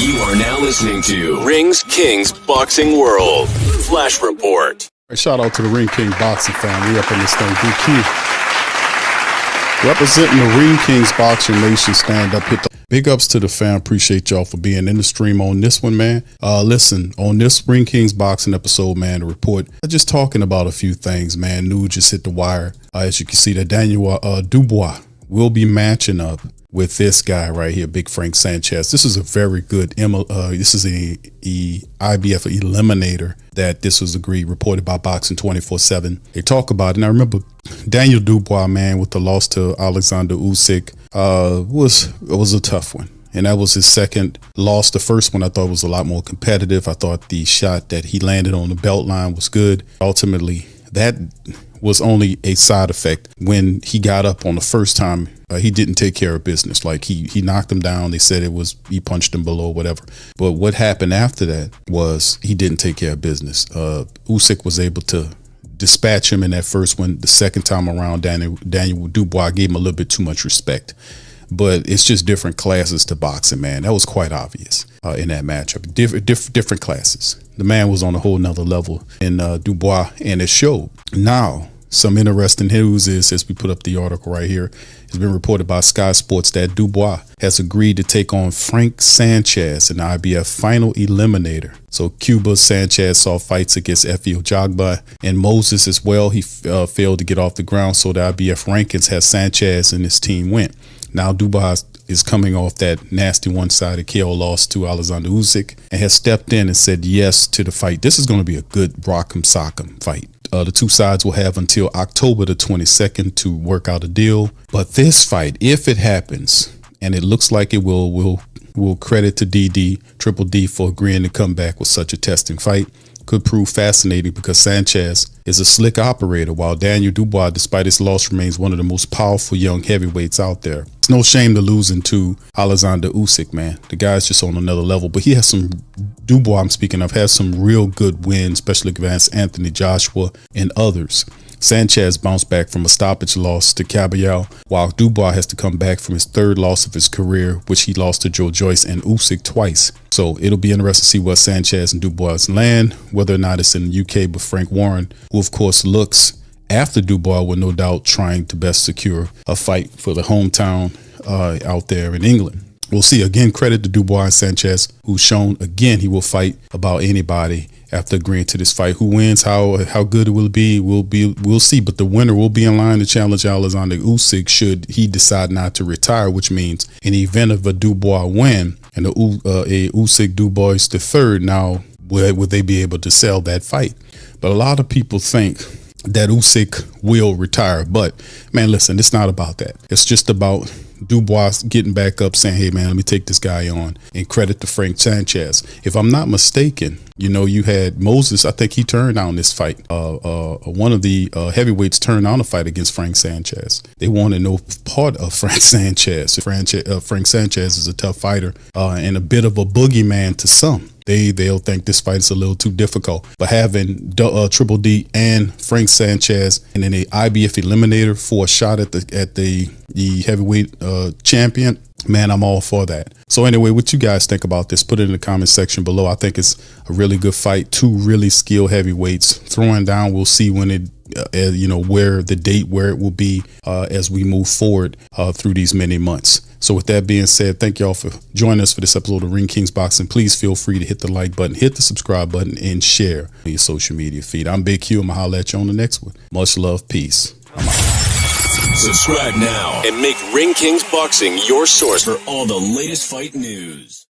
You are now listening to Rings Kings Boxing World Flash Report. Shout out to the Ring King Boxing fam. We up in this thing. DQ. Representing the Ring Kings Boxing Nation, stand up. Hit the big ups to the fam. Appreciate y'all for being in the stream on this one, man. Listen, on this Ring Kings Boxing episode, man, the report, just talking about a few things, man. News just hit the wire. As you can see, that Daniel Dubois will be matching up with this guy right here, Big Frank Sanchez. This is a very good, this is a IBF Eliminator that this was reported by Boxing 24/7. They talk about it. And I remember Daniel Dubois, man, with the loss to Alexander Usyk, was a tough one. And that was his second loss. The first one I thought was a lot more competitive. I thought the shot that he landed on the belt line was good. Ultimately, that was only a side effect. When he got up on the first time, he didn't take care of business. Like he knocked him down. They said he punched him below, whatever. But what happened after that was he didn't take care of business. Usyk was able to dispatch him in that first one. The second time around, Daniel Dubois gave him a little bit too much respect. But it's just different classes to boxing, man. That was quite obvious in that matchup. Different classes. The man was on a whole nother level in Dubois, and it showed. Now, some interesting news is, as we put up the article right here, it's been reported by Sky Sports that Dubois has agreed to take on Frank Sanchez in the IBF Final Eliminator. So Cuba Sanchez saw fights against Efe Ojagba and Moses as well. He failed to get off the ground, so the IBF rankings has Sanchez and his team win. Now Dubois is coming off that nasty one-sided KO loss to Alexander Usyk and has stepped in and said yes to the fight. This is going to be a good rock'em sock'em fight. The two sides will have until October the 22nd to work out a deal. But this fight, if it happens, and it looks like it will credit to Triple D for agreeing to come back with such a testing fight. Could prove fascinating because Sanchez is a slick operator, while Daniel Dubois, despite his loss, remains one of the most powerful young heavyweights out there. It's no shame to losing to Alexander Usyk, man. The guy's just on another level, but he has Dubois, I'm speaking of, has some real good wins, especially against Anthony Joshua and others. Sanchez bounced back from a stoppage loss to Caballero, while Dubois has to come back from his third loss of his career, which he lost to Joe Joyce and Usyk twice. So it'll be interesting to see where Sanchez and Dubois land, whether or not it's in the UK. But Frank Warren, who of course looks after Dubois, will no doubt trying to best secure a fight for the hometown out there in England. We'll see. Again, credit to Dubois and Sanchez, who's shown again he will fight about anybody after agreeing to this fight. Who wins, how good it will be, we'll see. But the winner will be in line to challenge Alexander Usyk should he decide not to retire, which means in the event of a Dubois win and a Usyk Dubois the third, now would they be able to sell that fight? But a lot of people think that Usyk will retire. But man, listen, it's not about that. It's just about Dubois getting back up, saying, hey man, let me take this guy on, and credit to Frank Sanchez. If I'm not mistaken, you had Moses, I think he turned down this fight. One of the heavyweights turned down a fight against Frank Sanchez. They wanted no part of Frank Sanchez. Frank Sanchez is a tough fighter and a bit of a boogeyman to some. They'll think this fight is a little too difficult. But having Triple D and Frank Sanchez and then a IBF Eliminator for a shot at the heavyweight champion, man, I'm all for that. So anyway, what you guys think about this? Put it in the comment section below. I think it's a really good fight. Two really skilled heavyweights throwing down. We'll see when it, where it will be as we move forward through these many months. So with that being said, thank y'all for joining us for this episode of Ring Kings Boxing. Please feel free to hit the like button, hit the subscribe button, and share on your social media feed. I'm Big Q. I'm going to holler at you on the next one. Much love. Peace. I'm out. Subscribe now and make Ring Kings Boxing your source for all the latest fight news.